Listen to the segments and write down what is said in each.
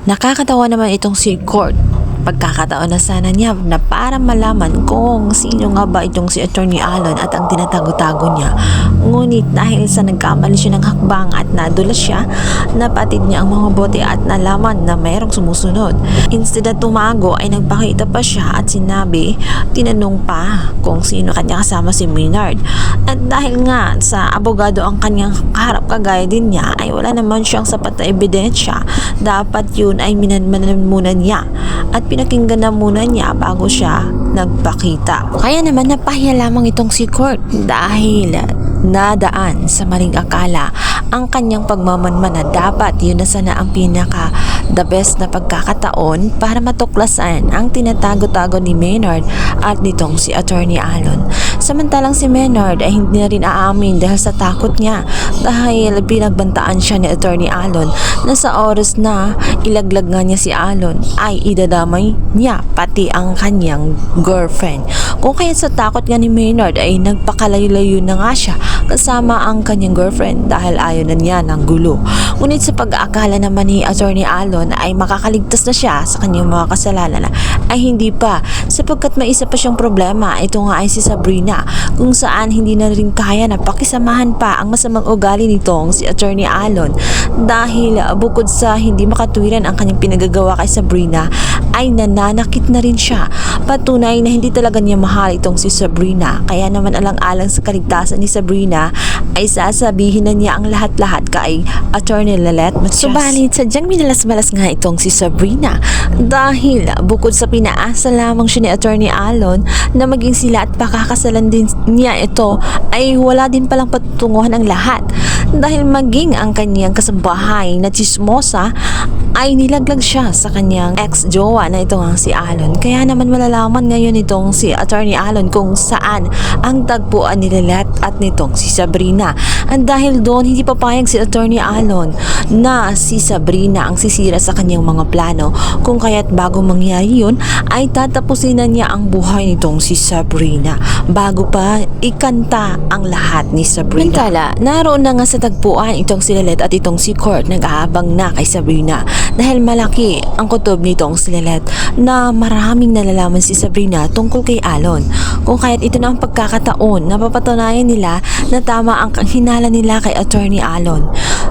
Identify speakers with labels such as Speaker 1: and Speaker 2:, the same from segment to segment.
Speaker 1: Nakakatawa naman itong si Court. Pagkakataon na sana niya na para malaman kung sino nga ba itong si Attorney Alon at ang tinatago-tago niya. Ngunit dahil sa nagkamali siya ng hakbang at nadulas siya, napatid niya ang mga bote at nalaman na mayroong sumusunod. Instead na tumago ay nagpakita pa siya at sinabi, tinanong pa kung sino kanya kasama si Maynard. At dahil nga sa abogado ang kanyang kaharap kagaya din niya ay wala naman siyang sapat na ebidensya. Dapat yun ay minanmanan muna niya at pinakinggan na muna niya bago siya nagpakita. Kaya naman napahiya lamang itong si Court dahil nadaan sa maling akala ang kanyang pagmamanman na dapat yun na sana ang pinaka the best na pagkakataon para matuklasan ang tinatago-tago ni Maynard at nitong si Attorney Alon. Samantalang si Maynard ay hindi na rin aamin dahil sa takot niya dahil pinagbantaan siya ni Attorney Alon na sa oras na ilaglag nga niya si Alon ay idadamay niya pati ang kanyang girlfriend. Kung kaya sa takot nga ni Maynard ay nagpakalayo-layo na nga siya kasama ang kanyang girlfriend dahil ayaw na niya ng gulo. Ngunit sa pag-aakala naman ni Attorney Alon ay makakaligtas na siya sa kanyang mga kasalanan ay hindi pa sapagkat may isa pa siyang problema. Ito nga ay si Sabrina kung saan hindi na rin kaya na pakisamahan pa ang masamang ugali nitong si Attorney Alon dahil bukod sa hindi makatuwiran ang kanyang pinagagawa kay Sabrina ay nananakit na rin siya. Patunay na hindi talaga niya mahal itong si Sabrina kaya naman alang-alang sa kaligtasan ni Sabrina ay sasabihin na niya ang lahat-lahat kay Attorney Lelet Matias. Subalit sadyang minalas-malas nga itong si Sabrina dahil bukod sa pinaasa lamang siya ni Attorney Alon na maging sila at pakakasalan din niya ito ay wala din palang patutunguhan ang lahat dahil maging ang kanyang kasambahay na chismosa ay nilaglag siya sa kanyang ex-jowa na ito nga si Alon. Kaya naman malalaman ngayon itong si Attorney Alon kung saan ang tagpuan ni Lelet at nitong si Sabrina. At dahil doon hindi papayag si Attorney Alon na si Sabrina ang sisira sa kanyang mga plano. Kung kaya't bago mangyari yun ay tatapusin na niya ang buhay nitong si Sabrina bago pa ikanta ang lahat ni Sabrina. Mantala, naroon na nga sa tagpuan itong si Lelet at itong si Court nag-aabang na kay Sabrina dahil malaki ang kutob nitong si Lelet na maraming nalalaman si Sabrina tungkol kay Alon. Kung kaya't ito na ang pagkakataon na papatunayan nila na tama ang hinala nila kay Attorney Alon.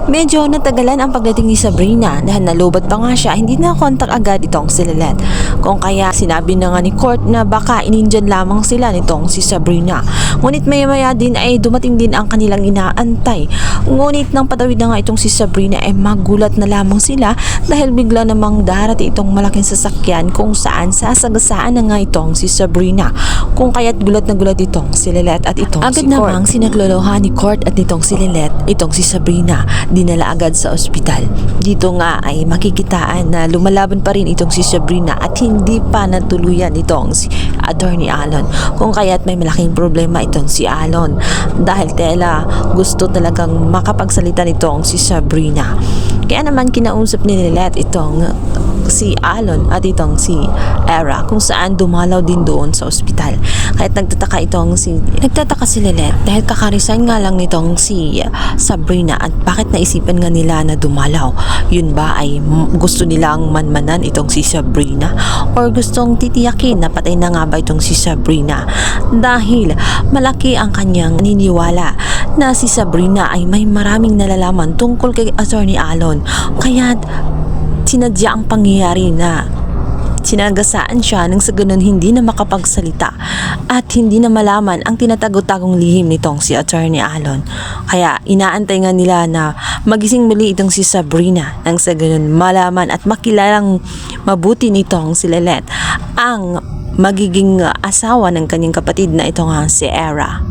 Speaker 1: Medyo natagalan ang pagdating ni Sabrina dahil nalubat pa nga siya, hindi na kontak agad itong si Lelet. Kung kaya sinabi na nga ni Court na baka inindyan lamang sila nitong si Sabrina. Ngunit maya-maya din ay dumating din ang kanilang inaantay. Ngunit nang patawid na nga itong si Sabrina ay magulat na lamang sila dahil bigla namang darating itong malaking sasakyan kung saan sasagasaan na nga itong si Sabrina. Kung kaya't gulat na gulat itong si Lelet at itong agad si Court. Agad namang sinaglolohan ni Court at itong si Lelet itong si Sabrina dinala agad sa ospital. Dito nga ay makikitaan na lumalaban pa rin itong si Sabrina at hindi pa natuluyan itong si Attorney Alon. Kung kaya't may malaking problema itong si Alon dahil tela gusto talagang makapagsalita nitong si Sabrina. Kaya naman kinausap ni Lelet itong si Alon at itong si Era kung saan dumalaw din doon sa ospital. Kahit nagtataka si Lelet dahil kakaresign nga lang nitong si Sabrina at bakit naisipan nga nila na dumalaw. Yun ba ay gusto nilang manmanan itong si Sabrina or gustong titiyakin na patay na nga ba itong si Sabrina dahil malaki ang kanyang naniniwala na si Sabrina ay may maraming nalalaman tungkol kay Attorney Alon. Kaya sinadya ang pangyayari na sinagasaan siya nang sa ganun hindi na makapagsalita at hindi na malaman ang tinatago-tagong lihim nitong si Attorney Alon. Kaya inaantay nga nila na magising muli itong si Sabrina nang sa ganun malaman at makilalang mabuti nitong si Lelet ang magiging asawa ng kanyang kapatid na ito nga si Era.